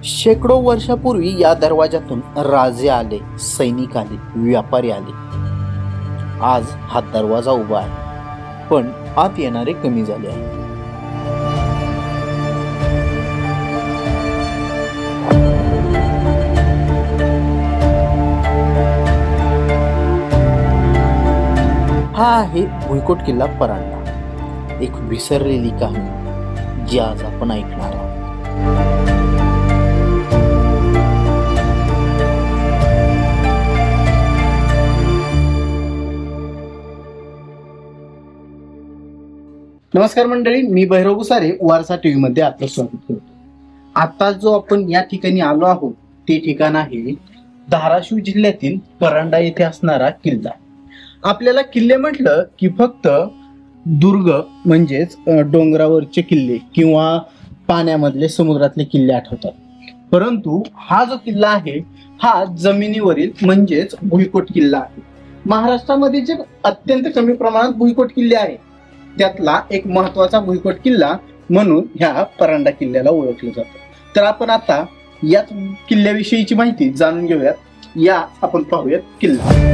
शेकडो वर्षापूर्वी या दरवाजातून राजे आले, सैनिक आले, व्यापारी आले. आज हा दरवाजा उभा आहे, पण आत येणारे कमी झाले आहे. हा आहे भुईकोट किल्ला परांडा, एक विसरलेली कहाणी जी आज आपण ऐकणार आहोत. नमस्कार मंडळी, मी भैरव गुसारे वारसा टीव्ही मध्ये आपलं स्वागत करतो. आता जो आपण या ठिकाणी आलो आहोत ते ठिकाण आहे धाराशिव जिल्ह्यातील परांडा येथे असणारा किल्ला. आपल्याला किल्ले म्हटलं की फक्त दुर्ग म्हणजेच डोंगरावरचे किल्ले किंवा पाण्यामधले समुद्रातले किल्ले आठवतात, परंतु हा जो किल्ला आहे हा जमिनीवरील म्हणजेच भुईकोट किल्ला आहे. महाराष्ट्रामध्ये जे अत्यंत कमी प्रमाणात भुईकोट किल्ले आहेत त्यातला एक महत्वाचा भुईकोट किल्ला म्हणून ह्या परांडा किल्ल्याला ओळखलं जातं. तर आपण आता याच किल्ल्याविषयीची माहिती जाणून घेऊयात. या आपण पाहूयात किल्ला.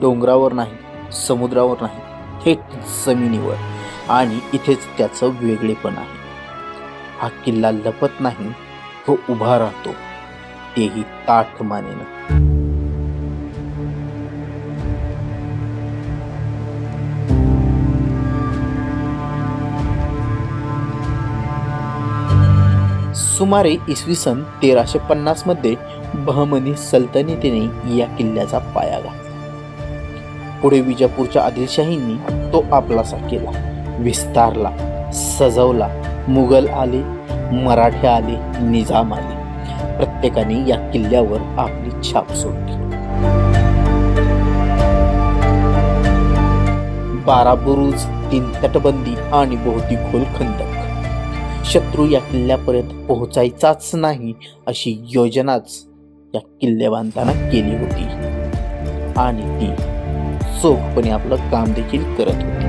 डोंगरावर नाही, समुद्रावर नाही, थेट जमिनीवर, आणि इथेच त्याचं वेगळेपण आहे. हा किल्ला लपत नाही, तो उभा राहतो, तेही ताठ मानेनं. सुमारे इसवी सन 1350 मध्ये बहमनी सल्तनतीने या किल्ल्याचा पाया घातला. पुढे विजापूरच्या आदिलशाहींनी तो आपलासा केला, विस्तारला, सजवला. मुघल आले, मराठे आले, निजाम आले, प्रत्येकाने या किल्ल्यावर आपली छाप सोडली. 12 बुरुज, 3 तटबंदी आणि भोवती खोल खंदक. शत्रू या किल्ल्यापर्यंत पोहोचायचाच नाही अशी योजनाच या किल्ले बांधताना केली होती, आणि ती चोखपणे आपलं काम देखील करत होती.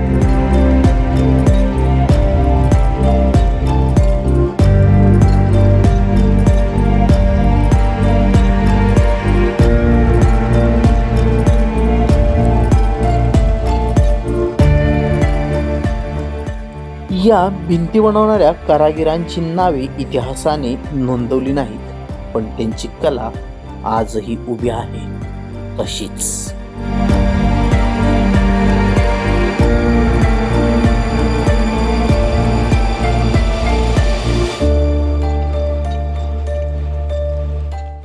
या भिंती बनवणाऱ्या कारागिरांची नावे इतिहासाने नोंदवली नाहीत, पण त्यांची कला आजही उभी आहे तशीच.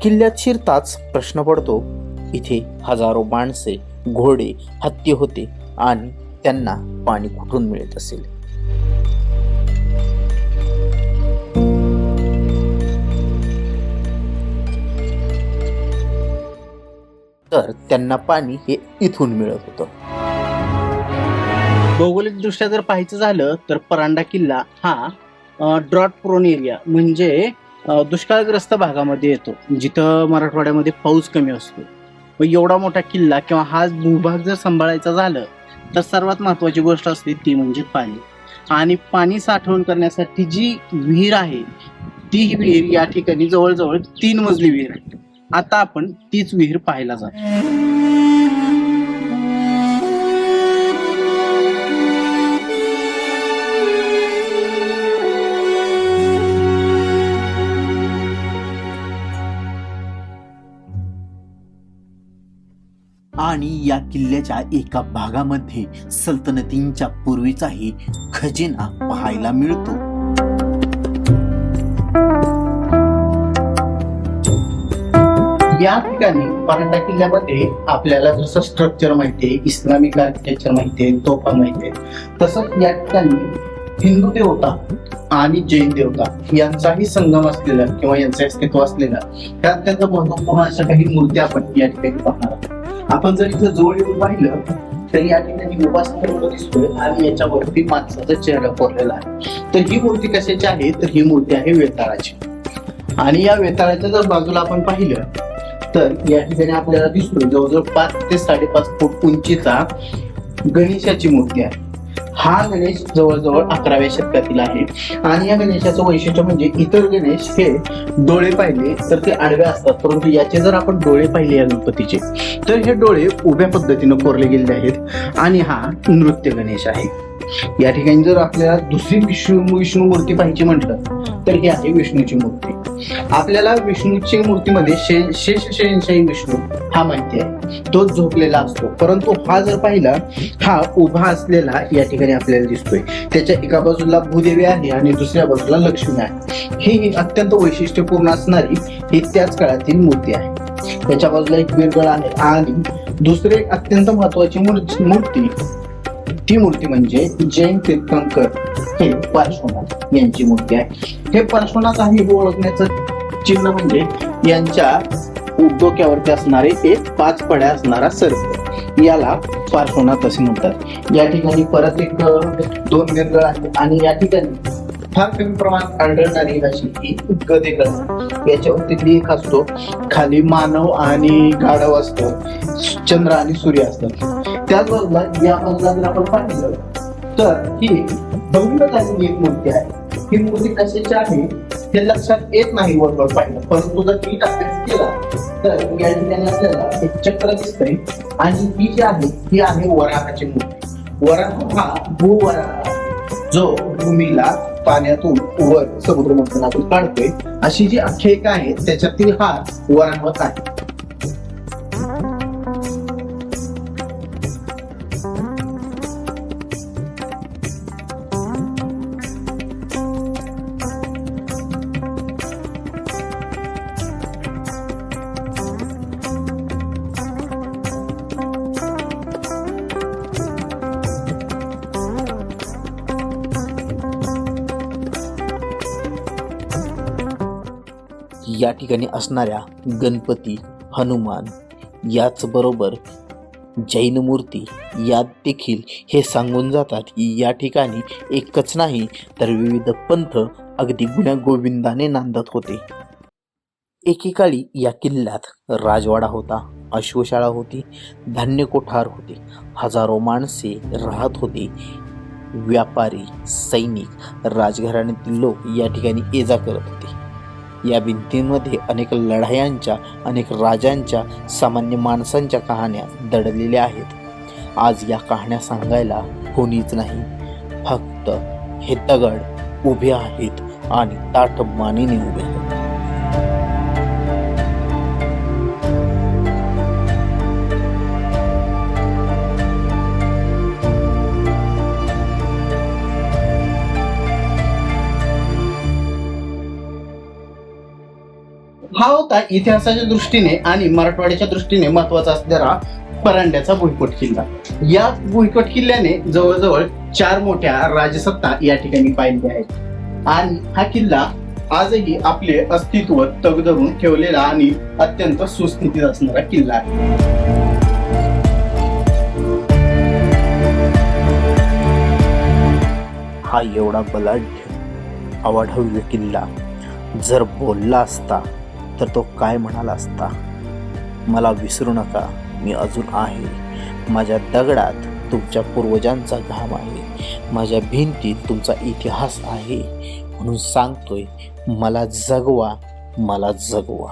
किल्ल्यात शिरताच प्रश्न पडतो, इथे हजारो माणसे, घोडे, हत्ती होते, आणि त्यांना पाणी कुठून मिळत असेल? तर त्यांना पाणी हे इथून मिळत होतं. भौगोलिक दृष्ट्या जर पाहायचं झालं तर परांडा किल्ला हा ड्रॉट प्रोन एरिया म्हणजे दुष्काळग्रस्त भागामध्ये येतो, जिथं मराठवाड्यामध्ये पाऊस कमी असतो. व एवढा मोठा किल्ला किंवा हा भूभाग जर सांभाळायचा झालं तर सर्वात महत्वाची गोष्ट असते ती म्हणजे पाणी. आणि पाणी साठवण करण्यासाठी जी विहीर आहे ती विहीर या ठिकाणी जवळजवळ 3 मजली विहीर आहे. आता आपण तीच विहीर पाहायला जातो. आणि या किल्ल्याच्या एका भागामध्ये सल्तनतींच्या पूर्वीचाही खजिना पाहायला मिळतो. या ठिकाणी परांडा किल्ल्यामध्ये आपल्याला जसं स्ट्रक्चर माहितीये, इस्लामिक आर्किटेक्चर माहितीये, तोफा माहितीये, तसंच या ठिकाणी हिंदू देवता आणि जैन देवता यांचाही संगम असलेला किंवा यांचे अस्तित्व असलेला त्या अत्यंत महत्वपूर्ण अशा काही मूर्त्या आपण या ठिकाणी पाहणार आहोत. आपण जर इथं जवळ येऊन पाहिलं तर या ठिकाणी उपासना दिसतोय आणि याच्यावरती माणसाचा चेहरा कोरलेला आहे. तर ही मूर्ती कशाची आहे तर ही मूर्ती आहे वेताळाची. आणि या वेताळाच्या जर बाजूला आपण पाहिलं तर या ठिकाणी आपल्याला दिसतोय जवळजवळ 5 ते 5.5 फूट उंचीचा गणेशाची मूर्ती आहे. हा गणेश जवळजवळ 11व्या शतकातील आहे. आणि या गणेशाचं वैशिष्ट्य म्हणजे इतर गणेश हे डोळे पाहिले तर ते आडवे असतात, परंतु याचे जर आपण डोळे पाहिले या गणपतीचे तर हे डोळे उभ्या पद्धतीने कोरले गेलेले आहेत. आणि हा नृत्य गणेश आहे. या ठिकाणी जर आपल्याला दुसरी विष्णू मूर्ती पाहिजे म्हटलं तर ही आहे विष्णूची मूर्ती. आपल्याला विष्णूची मूर्तीमध्ये शेषशयनशाही विष्णू हा माहिती आहे, तो झोपलेला असतो. परंतु हा जर पाहिला हा उभा असलेला या ठिकाणी आपल्याला दिसतोय. त्याच्या एका बाजूला भूदेवी आहे आणि दुसऱ्या बाजूला लक्ष्मी आहे. ही अत्यंत वैशिष्ट्यपूर्ण असणारी ही त्याच काळातील मूर्ती आहे. त्याच्या बाजूला एक वीरगळ आहे. आणि दुसरे अत्यंत महत्वाची मूर्ती ती मूर्ती म्हणजे जैन तीर्थंकर हे पार्श्वनाथ यांची मूर्ती आहे. हे पार्श्वनाथ आहे हे ओळखण्याचं चिन्ह म्हणजे यांच्या डोक्यावरती असणारे एक 5 पड्या असणारा सर्प, याला पार्श्वनाथ असे म्हणतात. या ठिकाणी परत एक 2 वीरगळ आहेत. आणि या ठिकाणी फार कमी प्रमाणात आढळणारी अशी ही गदेगळ, याच्यावरती एक असतो, खाली मानव आणि गाढव असतं, चंद्र आणि सूर्य असतात. त्याच बाजूला या बाजूला जर आपण पाहिलं तर ही भव्य झालेली एक मूर्ती आहे. ही मूर्ती कशाची आहे हे लक्षात येत नाही वरवर पाहिलं, परंतु जर नीट अभ्यास केला तर या ठिकाणी आपल्याला एक चक्र दिसतंय. आणि ही जी आहे ही आहे वराहाची मूर्ती. वराह हा भूवराह जो भूमीला पाण्यातून वर समुद्र मंथनातून काढतोय, अशी जी आख्यायिका आहे त्याच्यातील हा वराह आहे. या ठिकाणी असणाऱ्या गणपती, हनुमान याच बरोबर जैन मूर्ती यात देखील हे सांगून जातात की या ठिकाणी एकच नाही तर विविध पंथ अगदी गुण्यागोविंदाने नांदत होते. एकेकाळी या किल्ल्यात राजवाडा होता, अश्वशाळा होती, धान्य कोठार होते, हजारो माणसे राहत होती. व्यापारी, सैनिक, राजघराण्यातील लोक या ठिकाणी ये जा करत होते. या भिंतींमध्ये अनेक लढायांच्या, अनेक राजांच्या, सामान्य माणसांच्या कहाण्या दडलेल्या आहेत. आज या कहाण्या सांगायला कोणीच नाही, फक्त हे दगड उभे आहेत आणि ताठ मानेने उभे आहेत. हा होता इतिहासाच्या दृष्टीने आणि मराठवाड्याच्या दृष्टीने महत्वाचा असणारा परांड्याचा भुईकोट किल्ला. या भुईकोट किल्ल्याने जवळजवळ 4 मोठ्या राजसत्ता या ठिकाणी पाहिल्या आहेत. आणि हा किल्ला आजही आपले अस्तित्व तग धरून ठेवलेला आणि अत्यंत सुस्थितीत असणारा किल्ला आहे. हा एवढा बलाढ्य अवाढव्य किल्ला जर बोलला असता तर तो काय म्हणाला असता? मला विसरू नका, मी अजून आहे. माझ्या दगडात तुमच्या पूर्वजांचा घाम आहे, माझ्या भिंतीत तुमचा इतिहास आहे. म्हणून सांगतोय, मला जगवा, मला जगवा.